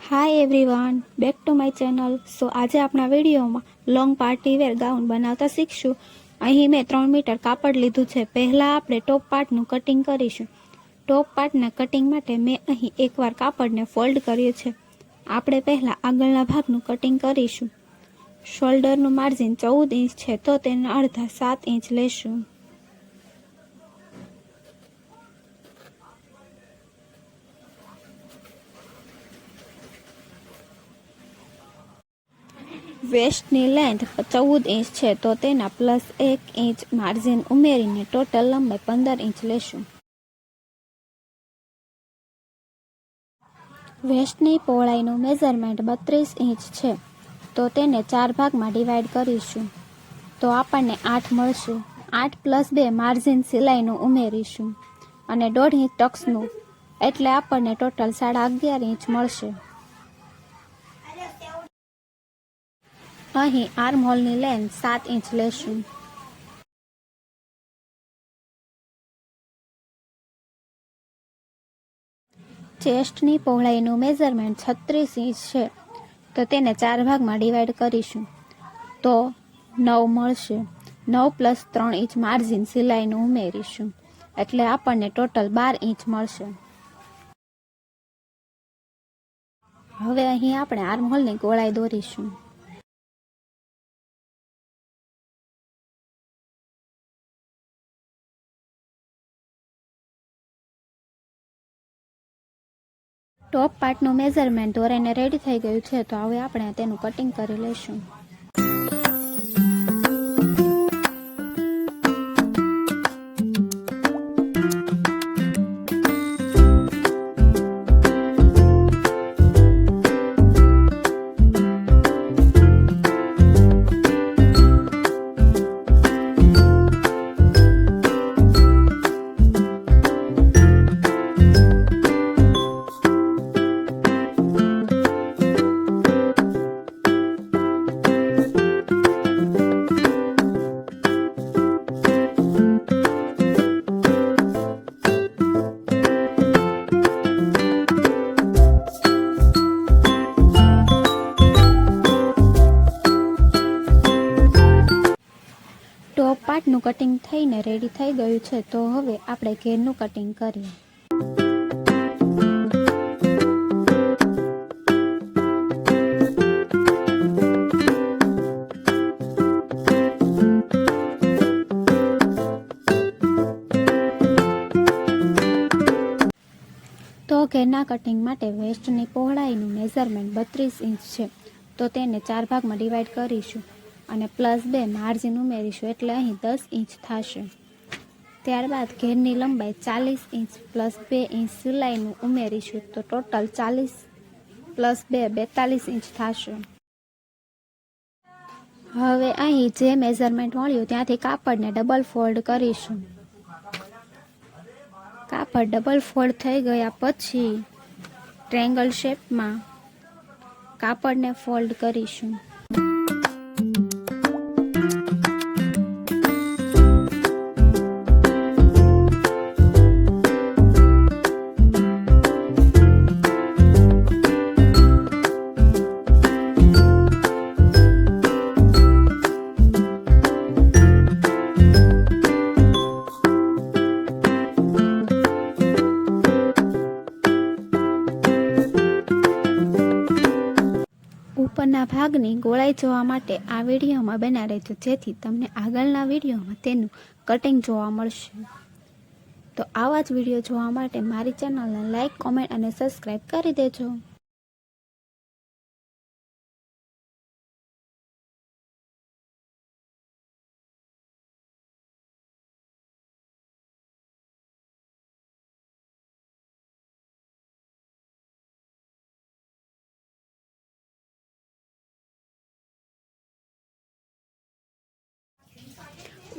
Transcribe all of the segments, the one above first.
Hi everyone, back to my channel. So આજે આપણા વિડીયોમાં લોંગ પાર્ટી વેર ગાઉન બનાવતા શીખશું. અહીં મેં 3 મીટર કાપડ લીધું છે. પહેલાં આપણે ટોપ પાર્ટનું કટિંગ કરીશું. ટોપ પાર્ટના કટિંગ માટે મેં અહીં એકવાર કાપડને ફોલ્ડ કર્યું છે. આપણે પહેલાં આગળના ભાગનું કટિંગ કરીશું. શોલ્ડરનું માર્જિન 14 ઇંચ છે, તો તેના અડધા 7 ઇંચ લેશું. વેસ્ટની લેન્થ 14 ઇંચ છે, તો તેના +1 ઇંચ માર્જિન ઉમેરીને ટોટલ લંબાઈ 15 ઇંચ લેશું. વેસ્ટની પહોળાઈનું મેઝરમેન્ટ 32 ઇંચ છે, તો તેને 4 ભાગમાં ડિવાઈડ કરીશું. તો આપણને 8 મળશે. 8 + 2 માર્જિન સિલાઈનું ઉમેરીશું અને 1.5 ઇંચ ટક્સનું, એટલે આપણને ટોટલ 11.5 ઇંચ મળશે. અહીં આર્મ હોલની લેન્થ 7 ઇંચ લેશું. ચેસ્ટની પહોળાઈનું મેઝરમેન્ટ 36 ઇંચ છે, તો તેને 4 ભાગમાં ડિવાઈડ કરીશું. તો 9 મળશે. 9 + 3 ઇંચ માર્જિન સિલાઈનું ઉમેરીશું, એટલે આપણને ટોટલ 12 ઇંચ મળશે. હવે અહીં આપણે આર્મ હોલની ગોળાઈ દોરીશું. ટોપ પાર્ટનું મેઝરમેન્ટ દોરાઈને રેડી થઈ ગયું છે, તો હવે આપણે તેનું કટિંગ કરી લઈશું. ટોપ પાર્ટનું કટિંગ થઈને રેડી થઈ ગયું છે, તો હવે આપણે ઘેરનું કટિંગ કરીએ. તો ઘેરના કટિંગ માટે વેસ્ટની પહોળાઈનું મેઝરમેન્ટ 32 ઇંચ છે, તો તેને 4 ભાગમાં ડિવાઈડ કરીશું અને +2 માર્જિન ઉમેરીશું, એટલે અહીં 10 ઇંચ થશે. ત્યારબાદ ઘેરની લંબાઈ 40 ઇંચ +2 ઇંચ સિલાઈનું ઉમેરીશું, તો ટોટલ 40 + 2 42 ઇંચ થશે. હવે અહીં જે મેઝરમેન્ટ મળ્યું ત્યાંથી કાપડને ડબલ ફોલ્ડ કરીશું. કાપડ ડબલ ફોલ્ડ થઈ ગયા પછી ટ્રાયેંગલ શેપમાં કાપડને ફોલ્ડ કરીશું. ઉપરના ભાગની ગોળાઈ જોવા માટે આ વિડીયોમાં બના રહેજો, જેથી તમને આગળના વિડીયોમાં તેનું કટિંગ જોવા મળશે. તો આવા જ વિડીયો જોવા માટે મારી ચેનલને લાઈક, કોમેન્ટ અને સબસ્ક્રાઈબ કરી દેજો.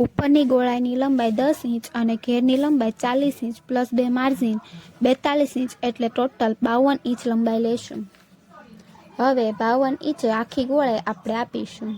ઉપરની ગોળાઈની લંબાઈ 10 ઇંચ અને ઘેરની લંબાઈ 40 ઇંચ +2 માર્જિન 42 ઇંચ, એટલે ટોટલ 52 ઇંચ લંબાઈ લેશું. હવે 52 ઇંચે આખી ગોળાઈ આપણે આપીશું.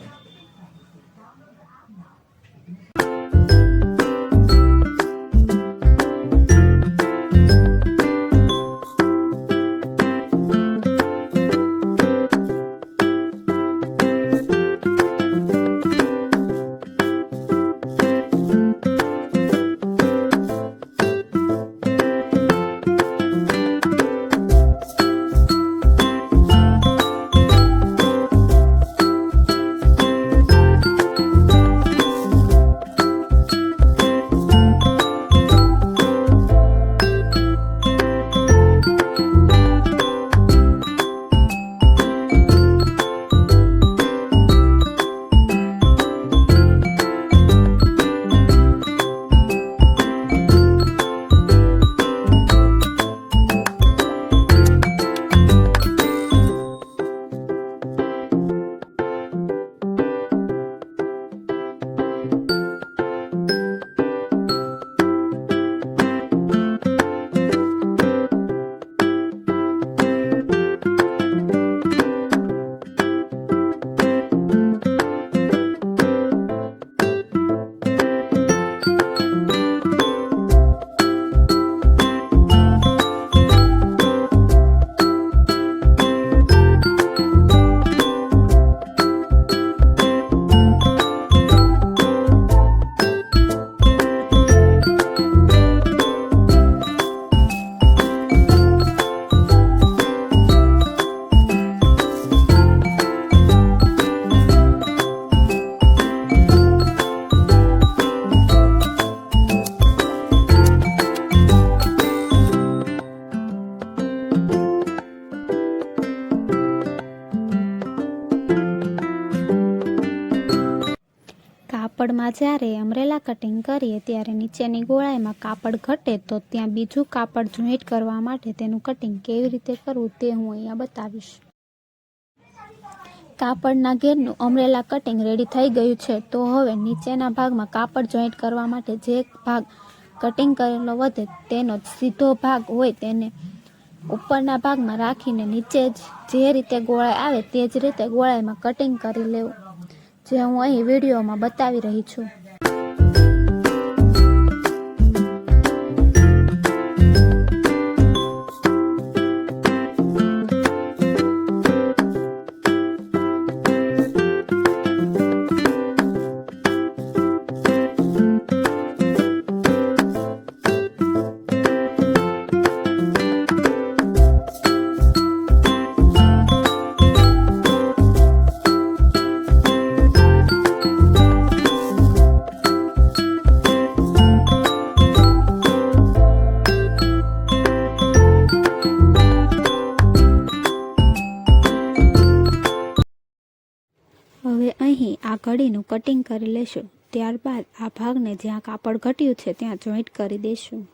કાપડમાં જ્યારે અમરેલા કટિંગ કરીએ ત્યારે નીચેની ગોળાઈમાં કાપડ ઘટે તો ત્યાં બીજું કાપડ જોઈન્ટ કરવા માટે તેનું કટિંગ કેવી રીતે કરવું તે હું અહીંયા બતાવીશ. કાપડના ઘેરનું અમરેલા કટિંગ રેડી થઈ ગયું છે. તો હવે નીચેના ભાગમાં કાપડ જોઈન્ટ કરવા માટે જે ભાગ કટિંગ કરેલો વધે તેનો સીધો ભાગ હોય તેને ઉપરના ભાગમાં રાખીને નીચે જે રીતે ગોળાઈ આવે તે જ રીતે ગોળાઈમાં કટિંગ કરી લેવું, જે હું અહીં વિડીયોમાં બતાવી રહી છું. હવે અહીં આ ઘડીનું કટિંગ કરી લેશું. ત્યારબાદ આ ભાગને જ્યાં કાપડ ઘટ્યું છે ત્યાં જોઈન્ટ કરી દઈશું.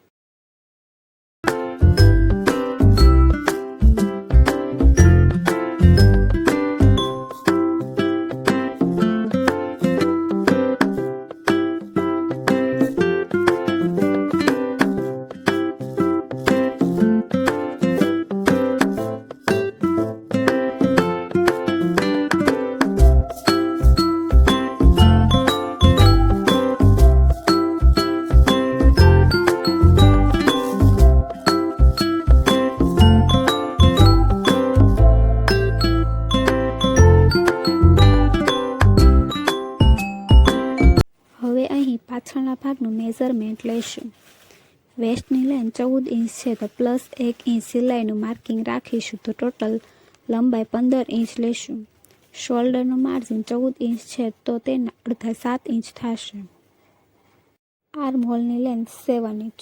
હવે અહીં પાછળના ભાગનું મેઝરમેન્ટ લઈશું. વેસ્ટની લાઈન 14 ઇંચ છે તો +1 ઇંચ સિલાઈનું માર્કિંગ રાખીશું, તો ટોટલ લંબાઈ 15 ઇંચ લઈશું. શોલ્ડરનું માર્જિન 14 ઇંચ છે તો તેના અડધા 7 ઇંચ થશે. આર્મ હોલની લેન્થ 7 ઇંચ.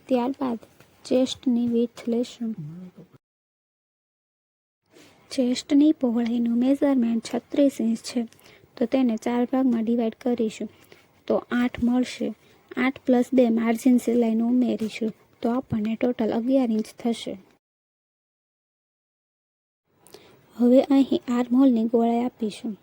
ત્યારબાદ ચેસ્ટની વિડ્થ લઈશું. ચેસ્ટની પહોળાઈનું મેઝરમેન્ટ 36 ઇંચ છે તો તેને 4 ભાગમાં ડિવાઈડ કરીશું તો 8 મળશે. 8 + 2 માર્જિન સિલાઈનું ઉમેરીશું તો આપણને ટોટલ 11 ઇંચ થશે. હવે અહીં આર્મ હોલની ગોળાઈ આપીશું.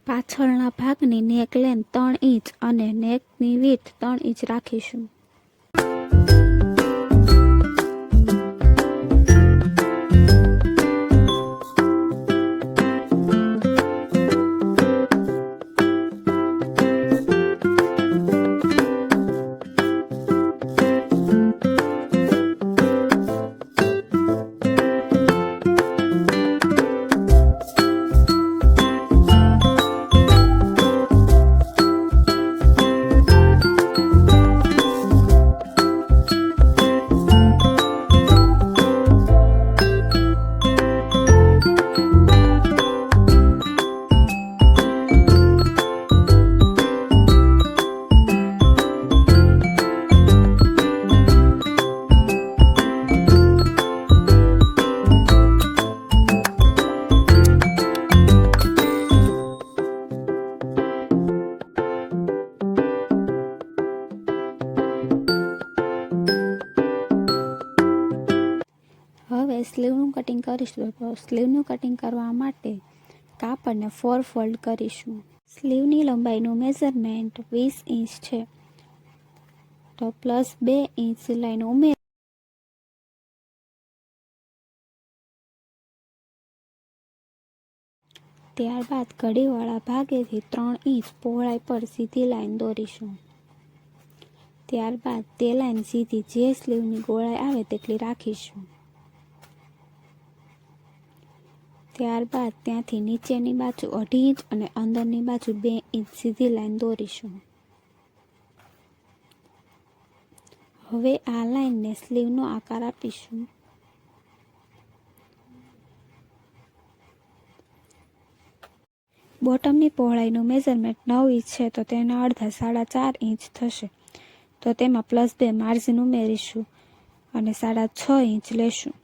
પાછળના ભાગની નેક લેન્થ 3 ઇંચ અને નેકની વિડ્થ 3 ઇંચ રાખીશું. સ્લીવનું કટિંગ કરીશું. તો સ્લીવનું કટિંગ કરવા માટે કાપડને 4 ફોલ્ડ કરીશું. સ્લીવની લંબાઈનું મેઝરમેન્ટ 20 ઇંચ છે, તો +2 ઇંચ સિલાઈનો ઉમેર. ત્યારબાદ કડીવાળા ભાગેથી 3 ઇંચ પહોળાઈ પર સીધી લાઈન દોરીશું. ત્યારબાદ તે લાઈન સીધી જે સ્લીવની ગોળાઈ આવે તેટલી રાખીશું. ત્યારબાદ ત્યાંથી નીચેની બાજુ 2.5 ઇંચ અને અંદરની બાજુ 2 ઇંચ સીધી લાઈન દોરીશું. હવે આ લાઈનને સ્લીવનો આકાર આપીશું. બોટમની પહોળાઈનું મેઝરમેન્ટ 9 ઇંચ છે, તો તેના અડધા 4.5 ઇંચ થશે. તો તેમાં +2 માર્જિન ઉમેરીશું અને 6.5 ઇંચ લેશું.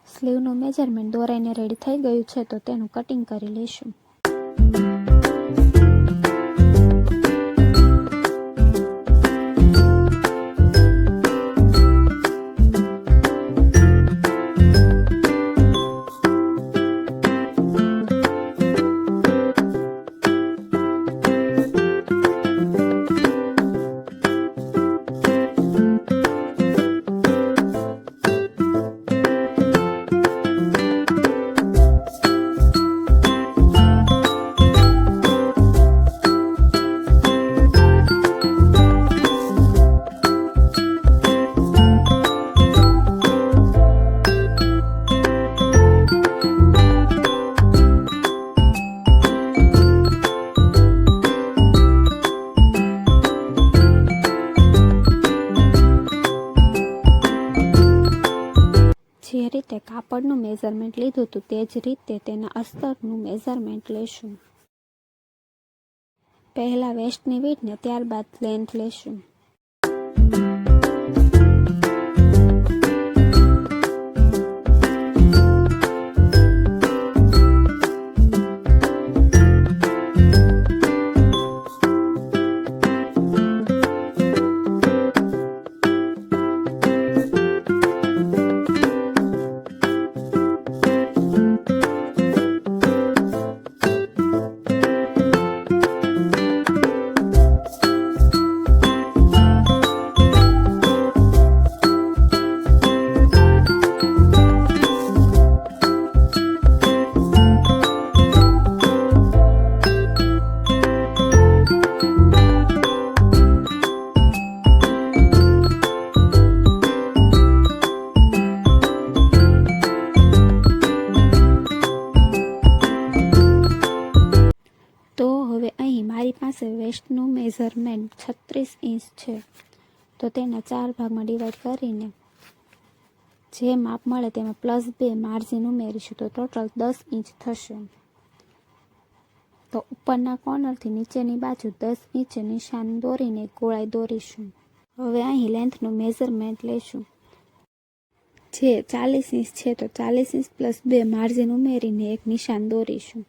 સ્લીવનું મેઝરમેન્ટ દોરાઈને રેડી થઈ ગયું છે, તો તેનું કટિંગ કરી લઈશું. જે રીતે કાપડનું મેઝરમેન્ટ લીધું હતું તે જ રીતે તેના અસ્તરનું મેઝરમેન્ટ લેશું. પહેલાં વેસ્ટની વિડ્થને ત્યારબાદ લેન્થ લેશું. મારી પાસે વેસ્ટનું મેઝરમેન્ટ 36 ઇંચ છે, તો તેના 4 ભાગમાં ડિવાઈડ કરીને જે માપ મળે તેમાં +2 માર્જિન ઉમેરીશું, તો ટોટલ 10 ઇંચ થશે. તો ઉપરના કોર્નરથી નીચેની બાજુ 10 ઇંચ નિશાન દોરીને ગોળાઈ દોરીશું. હવે અહીં લેન્થનું મેઝરમેન્ટ લઈશું. જે 40 ઇંચ છે, તો 40 ઇંચ +2 માર્જિન ઉમેરીને એક નિશાન દોરીશું.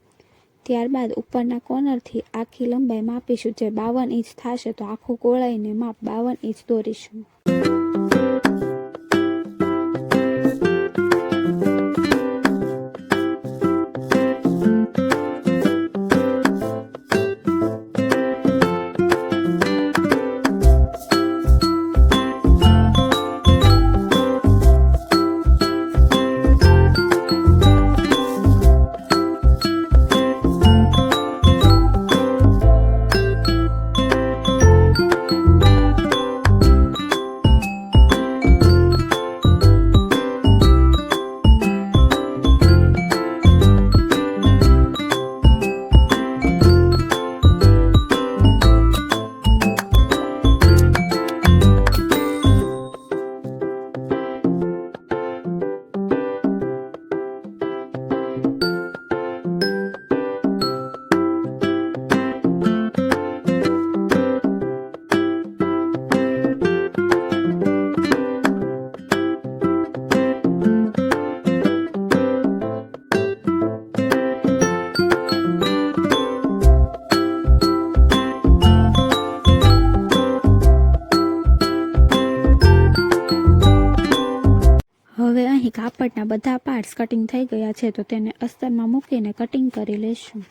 ત્યારબાદ ઉપરના કોર્નરથી આખી લંબાઈ માપીશું. જે 52 ઇંચ થશે, તો આખું ગોળાઈને માપ 52 ઇંચ દોરીશું. બધા પાર્ટ્સ કટિંગ થઈ ગયા છે તો તેને અસ્તરમાં મૂકીને કટિંગ કરી લેશું.